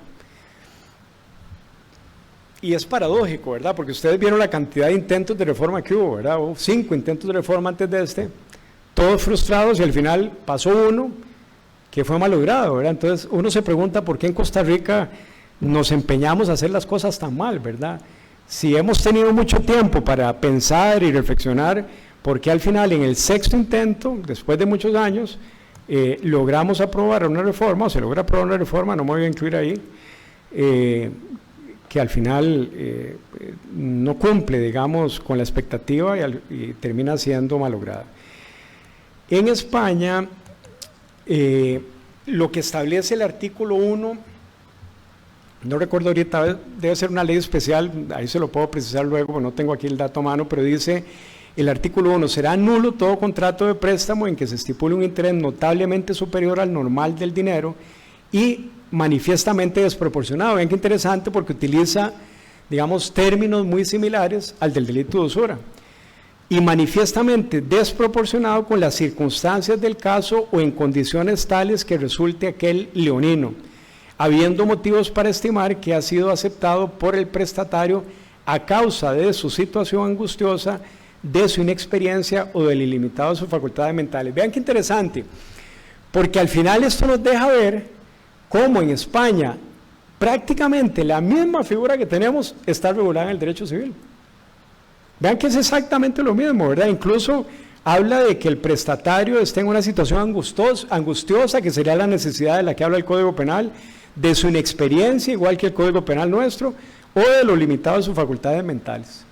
y es paradójico, ¿verdad? Porque ustedes vieron la cantidad de intentos de reforma que hubo, ¿verdad? Hubo 5 intentos de reforma antes de este, todos frustrados, y al final pasó uno que fue malogrado, ¿verdad? Entonces uno se pregunta por qué en Costa Rica nos empeñamos a hacer las cosas tan mal, ¿verdad? Si hemos tenido mucho tiempo para pensar y reflexionar, ¿por qué al final en el 6º intento, después de muchos años, logramos aprobar una reforma, o se logra aprobar una reforma, no me voy a incluir ahí, que al final no cumple, digamos, con la expectativa y termina siendo malograda? En España, lo que establece el artículo 1, no recuerdo ahorita, debe ser una ley especial, ahí se lo puedo precisar luego, porque no tengo aquí el dato a mano, pero dice: el artículo 1, será nulo todo contrato de préstamo en que se estipule un interés notablemente superior al normal del dinero y manifiestamente desproporcionado. Vean qué interesante, porque utiliza, digamos, términos muy similares al del delito de usura. Y manifiestamente desproporcionado con las circunstancias del caso o en condiciones tales que resulte aquel leonino, habiendo motivos para estimar que ha sido aceptado por el prestatario a causa de su situación angustiosa, de su inexperiencia o del ilimitado de sus facultades mentales. Vean qué interesante, porque al final esto nos deja ver cómo en España prácticamente la misma figura que tenemos está regulada en el derecho civil. Vean que es exactamente lo mismo, ¿verdad? Incluso habla de que el prestatario esté en una situación angustiosa, que sería la necesidad de la que habla el Código Penal, de su inexperiencia, igual que el Código Penal nuestro, o de lo limitado de sus facultades mentales.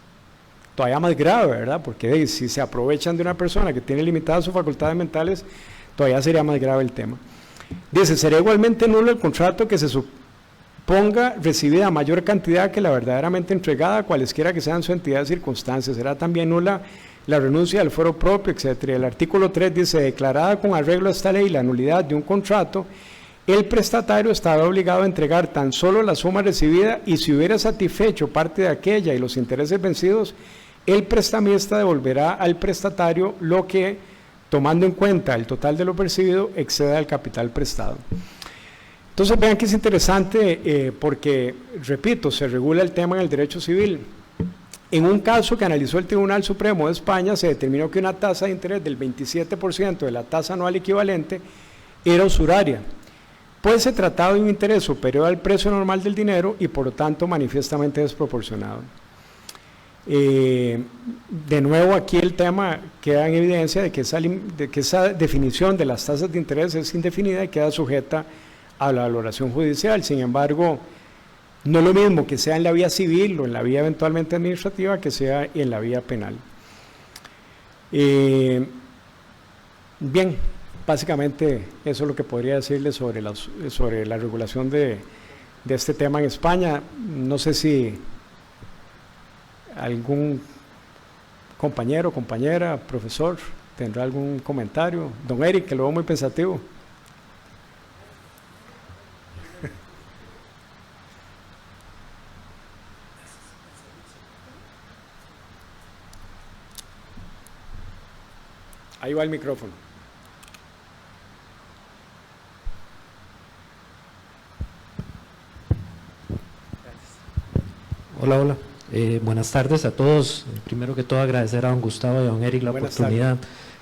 Todavía más grave, ¿verdad? Porque si se aprovechan de una persona que tiene limitadas sus facultades mentales, todavía sería más grave el tema. Dice, será igualmente nulo el contrato que se suponga recibida mayor cantidad que la verdaderamente entregada, cualesquiera que sean su entidad y circunstancias. Será también nula la renuncia del fuero propio, etc. El artículo 3 dice, declarada con arreglo a esta ley la nulidad de un contrato, el prestatario estará obligado a entregar tan solo la suma recibida y si hubiera satisfecho parte de aquella y los intereses vencidos, el prestamista devolverá al prestatario lo que, tomando en cuenta el total de lo percibido, exceda el capital prestado. Entonces vean que es interesante porque, repito, se regula el tema en el derecho civil. En un caso que analizó el Tribunal Supremo de España, se determinó que una tasa de interés del 27% de la tasa anual equivalente era usuraria, pues se trataba de un interés superior al precio normal del dinero y por lo tanto manifiestamente desproporcionado. De nuevo aquí el tema queda en evidencia de que esa definición de las tasas de interés es indefinida y queda sujeta a la valoración judicial. Sin embargo, no es lo mismo que sea en la vía civil o en la vía eventualmente administrativa que sea en la vía penal. Bien, básicamente eso es lo que podría decirles sobre la regulación de este tema en España. No sé si algún compañero, compañera, profesor, tendrá algún comentario. Don Eric, que lo veo muy pensativo. Ahí va el micrófono. Hola, hola. Buenas tardes a todos. Primero que todo agradecer a don Gustavo y a don Eric la oportunidad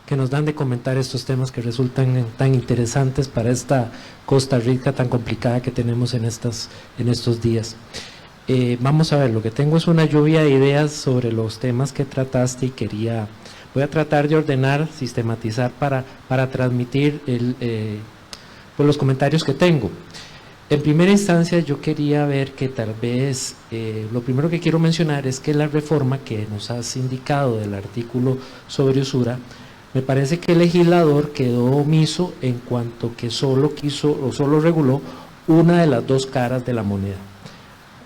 que nos dan de comentar estos temas que resultan tan interesantes para esta Costa Rica tan complicada que tenemos en estos días. Vamos a ver, lo que tengo es una lluvia de ideas sobre los temas que trataste y voy a tratar de ordenar, sistematizar para transmitir pues los comentarios que tengo. En primera instancia yo quería ver que tal vez, lo primero que quiero mencionar es que la reforma que nos has indicado del artículo sobre usura, me parece que el legislador quedó omiso en cuanto que solo reguló una de las dos caras de la moneda.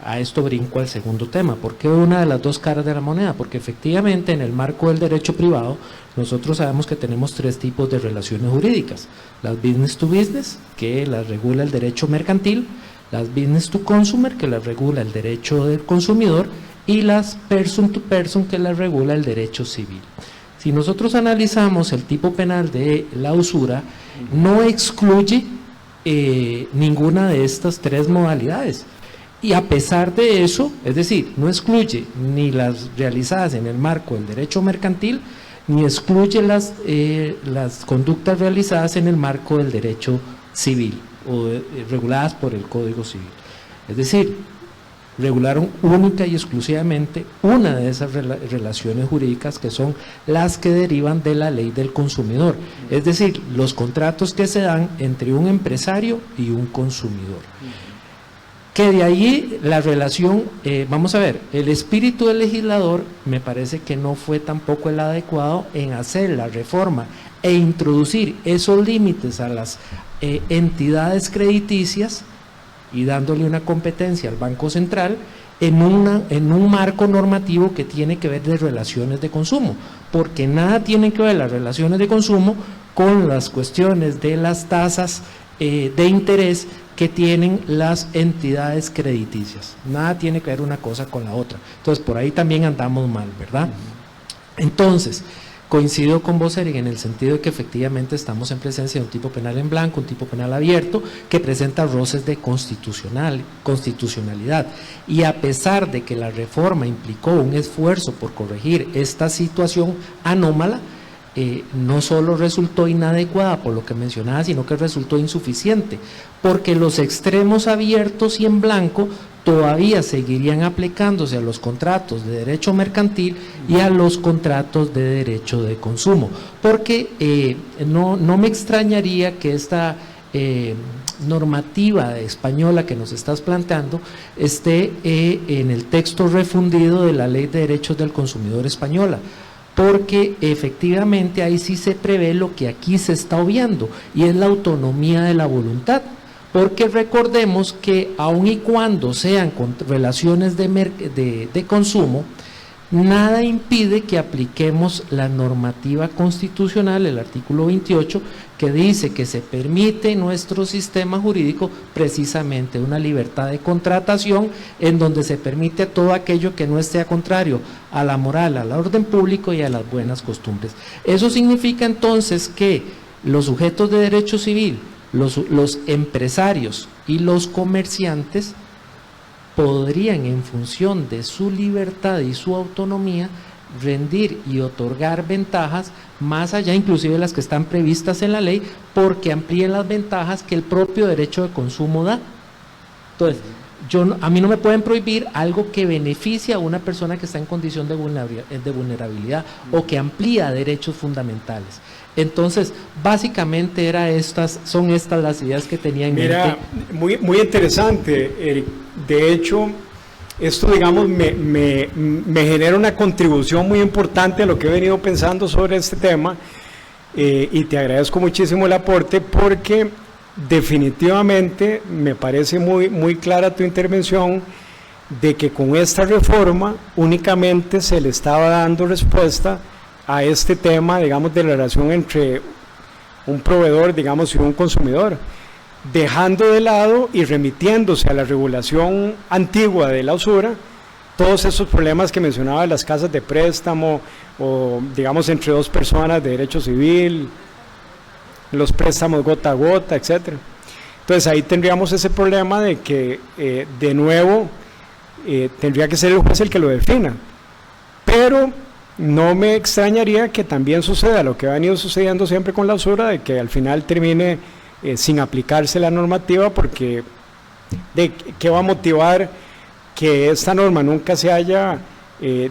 A esto brinco al segundo tema. ¿Por qué una de las dos caras de la moneda? Porque efectivamente en el marco del derecho privado nosotros sabemos que tenemos tres tipos de relaciones jurídicas: las business to business, que las regula el derecho mercantil; las business to consumer, que las regula el derecho del consumidor; y las person to person, que las regula el derecho civil. Si nosotros analizamos el tipo penal de la usura, no excluye ninguna de estas tres modalidades. Y a pesar de eso, es decir, no excluye ni las realizadas en el marco del derecho mercantil, ni excluye las conductas realizadas en el marco del derecho civil o reguladas por el Código Civil. Es decir, regularon única y exclusivamente una de esas relaciones jurídicas que son las que derivan de la ley del consumidor, es decir, los contratos que se dan entre un empresario y un consumidor. Que de allí la relación, vamos a ver, el espíritu del legislador me parece que no fue tampoco el adecuado en hacer la reforma e introducir esos límites a las entidades crediticias y dándole una competencia al Banco Central en un marco normativo que tiene que ver de relaciones de consumo, porque nada tienen que ver las relaciones de consumo con las cuestiones de las tasas de interés que tienen las entidades crediticias. Nada tiene que ver una cosa con la otra. Entonces, por ahí también andamos mal, ¿verdad? Entonces, coincido con vos, Eric, en el sentido de que efectivamente estamos en presencia de un tipo penal en blanco, un tipo penal abierto, que presenta roces de constitucionalidad. Y a pesar de que la reforma implicó un esfuerzo por corregir esta situación anómala, no solo resultó inadecuada por lo que mencionaba, sino que resultó insuficiente, porque los extremos abiertos y en blanco todavía seguirían aplicándose a los contratos de derecho mercantil y a los contratos de derecho de consumo, porque no me extrañaría que esta normativa española que nos estás planteando esté en el texto refundido de la Ley de Derechos del Consumidor española, porque efectivamente ahí sí se prevé lo que aquí se está obviando, y es la autonomía de la voluntad, porque recordemos que aun y cuando sean con relaciones de consumo, nada impide que apliquemos la normativa constitucional, el artículo 28, que dice que se permite en nuestro sistema jurídico precisamente una libertad de contratación, en donde se permite todo aquello que no esté contrario a la moral, al orden público y a las buenas costumbres. Eso significa entonces que los sujetos de derecho civil, los empresarios y los comerciantes podrían, en función de su libertad y su autonomía, rendir y otorgar ventajas más allá inclusive de las que están previstas en la ley, porque amplíen las ventajas que el propio derecho de consumo da. Entonces, a mí no me pueden prohibir algo que beneficia a una persona que está en condición de vulnerabilidad o que amplía derechos fundamentales. Entonces, básicamente son estas las ideas que tenía en mente. Mira, muy interesante, Eric. De hecho, esto, digamos, me genera una contribución muy importante a lo que he venido pensando sobre este tema, y te agradezco muchísimo el aporte, porque definitivamente me parece muy clara tu intervención de que con esta reforma únicamente se le estaba dando respuesta a este tema, digamos, de la relación entre un proveedor, digamos, y un consumidor, dejando de lado y remitiéndose a la regulación antigua de la usura todos esos problemas que mencionaba de las casas de préstamo, o digamos entre dos personas de derecho civil, los préstamos gota a gota, etcétera. Entonces ahí tendríamos ese problema de que de nuevo tendría que ser el juez el que lo defina, pero no me extrañaría que también suceda lo que ha venido sucediendo siempre con la usura, de que al final termine sin aplicarse la normativa, porque ¿qué va a motivar que esta norma nunca se haya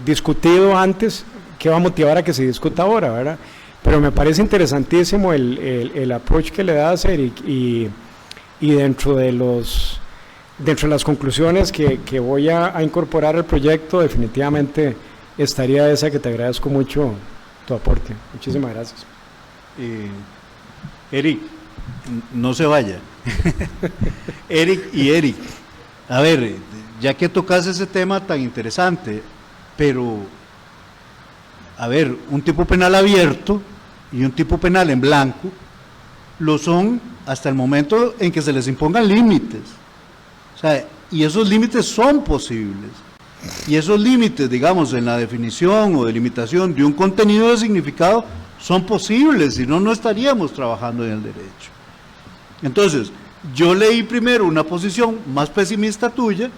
discutido antes? ¿Qué va a motivar a que se discuta ahora, verdad? Pero me parece interesantísimo el approach que le das, Eric, y dentro de las conclusiones que voy a incorporar al proyecto, definitivamente estaría esa, que te agradezco mucho tu aporte. Muchísimas gracias. Eric, no se vaya. Eric, a ver, ya que tocas ese tema tan interesante, pero, a ver, un tipo penal abierto y un tipo penal en blanco lo son hasta el momento en que se les impongan límites. O sea, y esos límites son posibles. Y esos límites, digamos, en la definición o delimitación de un contenido de significado son posibles, si no, no estaríamos trabajando en el derecho. Entonces, yo leí primero una posición más pesimista tuya,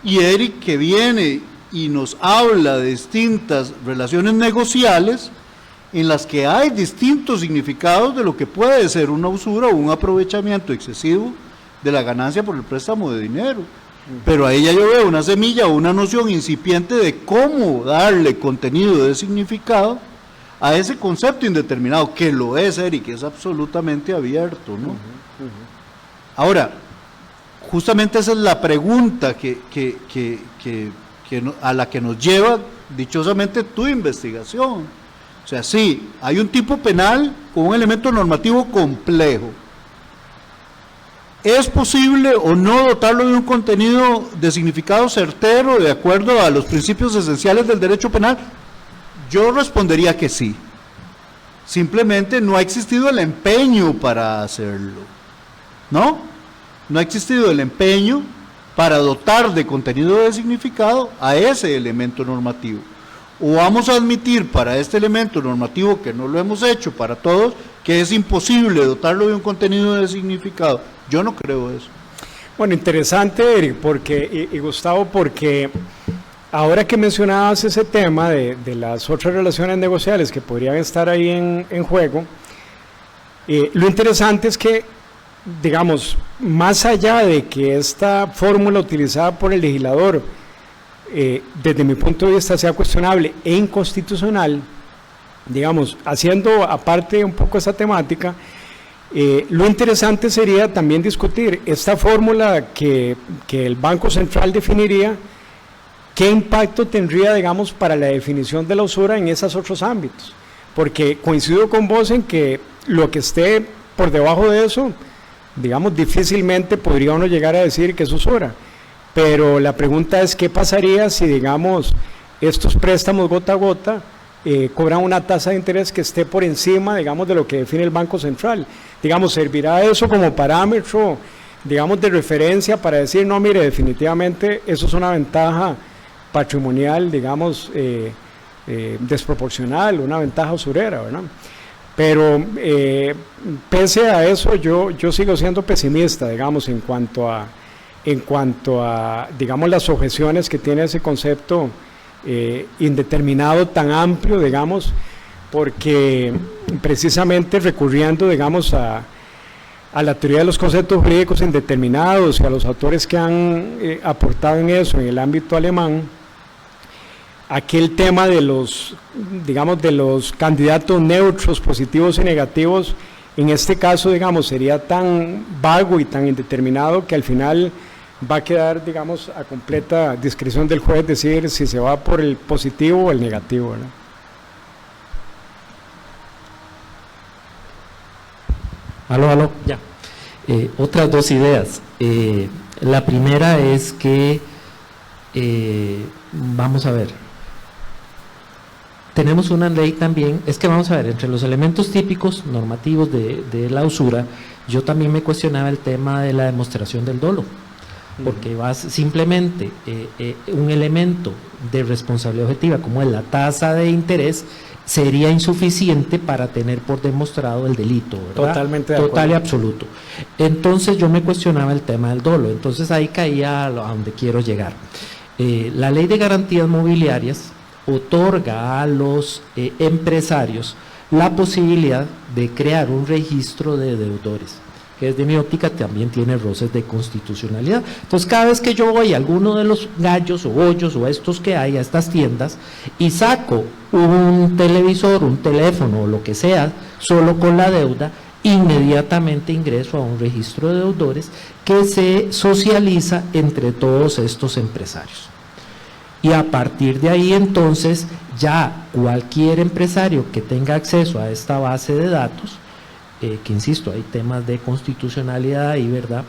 y Eric, que viene y nos habla de distintas relaciones negociales en las que hay distintos significados de lo que puede ser una usura o un aprovechamiento excesivo de la ganancia por el préstamo de dinero. Pero ahí ya yo veo una semilla o una noción incipiente de cómo darle contenido de significado a ese concepto indeterminado, que lo es, Eric, es absolutamente abierto, ¿no? Ahora, justamente esa es la pregunta a la que nos lleva, dichosamente, tu investigación. O sea, sí, hay un tipo penal con un elemento normativo complejo. ¿Es posible o no dotarlo de un contenido de significado certero de acuerdo a los principios esenciales del derecho penal? Yo respondería que sí. Simplemente no ha existido el empeño para hacerlo, ¿no? No ha existido el empeño para dotar de contenido de significado a ese elemento normativo. O vamos a admitir para este elemento normativo, que no lo hemos hecho para todos, que es imposible dotarlo de un contenido de significado. Yo no creo eso. Bueno, interesante, Eric, porque, y Gustavo, porque ahora que mencionabas ese tema de las otras relaciones negociables que podrían estar ahí en juego, lo interesante es que, digamos, más allá de que esta fórmula utilizada por el legislador, desde mi punto de vista, sea cuestionable e inconstitucional, digamos, haciendo aparte un poco esa temática, lo interesante sería también discutir esta fórmula que el Banco Central definiría, qué impacto tendría, digamos, para la definición de la usura en esos otros ámbitos, porque coincido con vos en que lo que esté por debajo de eso, digamos, difícilmente podría uno llegar a decir que es usura, pero la pregunta es qué pasaría si, digamos, estos préstamos gota a gota cobran una tasa de interés que esté por encima, digamos, de lo que define el Banco Central. Digamos, ¿servirá eso como parámetro, digamos, de referencia para decir, no, mire, definitivamente eso es una ventaja patrimonial, digamos, desproporcional, una ventaja usurera, ¿verdad? Pero pese a eso, yo sigo siendo pesimista, digamos, en cuanto a, digamos, las objeciones que tiene ese concepto indeterminado tan amplio, digamos, porque precisamente recurriendo, digamos, a la teoría de los conceptos jurídicos indeterminados y a los autores que han aportado en eso en el ámbito alemán, aquel tema de los, digamos, de los candidatos neutros, positivos y negativos, en este caso, digamos, sería tan vago y tan indeterminado que al final va a quedar, digamos, a completa discreción del juez decidir si se va por el positivo o el negativo, ¿verdad? Aló, ya. Otras dos ideas. La primera es que, vamos a ver, tenemos una ley también, es que vamos a ver, entre los elementos típicos normativos de la usura, yo también me cuestionaba el tema de la demostración del dolo, porque vas simplemente un elemento de responsabilidad objetiva como es la tasa de interés sería insuficiente para tener por demostrado el delito, ¿verdad? Totalmente de acuerdo. Total y absoluto. Entonces yo me cuestionaba el tema del dolo, entonces ahí caía a donde quiero llegar. La ley de garantías mobiliarias otorga a los empresarios la posibilidad de crear un registro de deudores, que desde mi óptica también tiene roces de constitucionalidad. Entonces cada vez que yo voy a alguno de los gallos o bollos o estos que hay a estas tiendas y saco un televisor, un teléfono o lo que sea, solo con la deuda, inmediatamente ingreso a un registro de deudores que se socializa entre todos estos empresarios. Y a partir de ahí entonces ya cualquier empresario que tenga acceso a esta base de datos, que insisto, hay temas de constitucionalidad ahí, ¿verdad?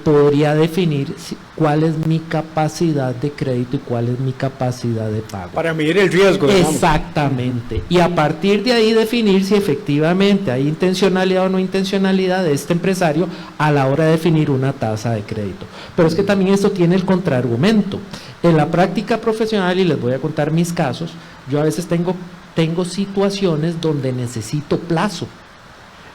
Podría definir cuál es mi capacidad de crédito y cuál es mi capacidad de pago. Para medir el riesgo, digamos. Exactamente. Y a partir de ahí definir si efectivamente hay intencionalidad o no intencionalidad de este empresario a la hora de definir una tasa de crédito. Pero es que también esto tiene el contraargumento. En la práctica profesional, y les voy a contar mis casos, yo a veces tengo situaciones donde necesito plazo.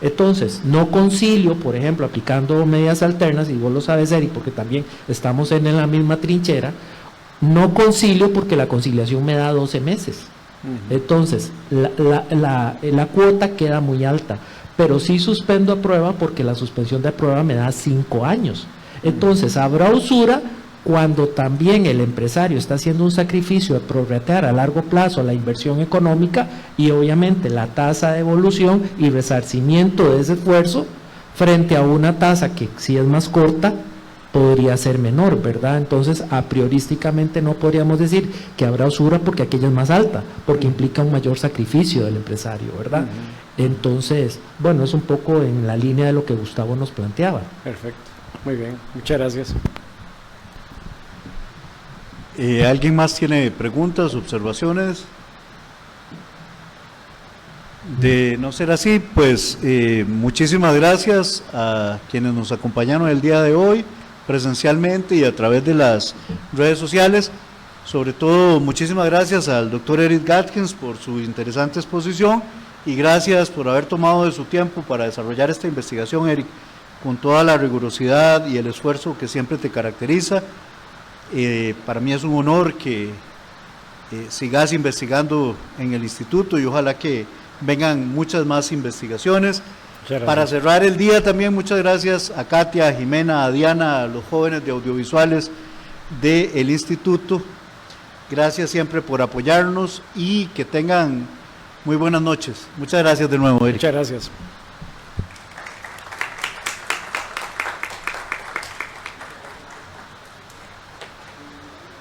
Entonces, no concilio, por ejemplo, aplicando medidas alternas, y vos lo sabes, Eric, porque también estamos en la misma trinchera, no concilio porque la conciliación me da 12 meses. Entonces, la cuota queda muy alta, pero sí suspendo a prueba porque la suspensión de prueba me da 5 años. Entonces, habrá usura cuando también el empresario está haciendo un sacrificio de prorratear a largo plazo la inversión económica y obviamente la tasa de evolución y resarcimiento de ese esfuerzo frente a una tasa que si es más corta podría ser menor, ¿verdad? Entonces a priorísticamente no podríamos decir que habrá usura porque aquella es más alta, porque implica un mayor sacrificio del empresario, ¿verdad? Entonces, bueno, es un poco en la línea de lo que Gustavo nos planteaba. Perfecto, muy bien, muchas gracias. ¿Alguien más tiene preguntas, observaciones? De no ser así, pues muchísimas gracias a quienes nos acompañaron el día de hoy, presencialmente y a través de las redes sociales. Sobre todo, muchísimas gracias al doctor Eric Gatkins por su interesante exposición y gracias por haber tomado de su tiempo para desarrollar esta investigación, Eric, con toda la rigurosidad y el esfuerzo que siempre te caracteriza. Para mí es un honor que sigas investigando en el instituto y ojalá que vengan muchas más investigaciones. Para cerrar el día también, muchas gracias a Katia, a Jimena, a Diana, a los jóvenes de audiovisuales del instituto. Gracias siempre por apoyarnos y que tengan muy buenas noches. Muchas gracias de nuevo, Eric. Muchas gracias.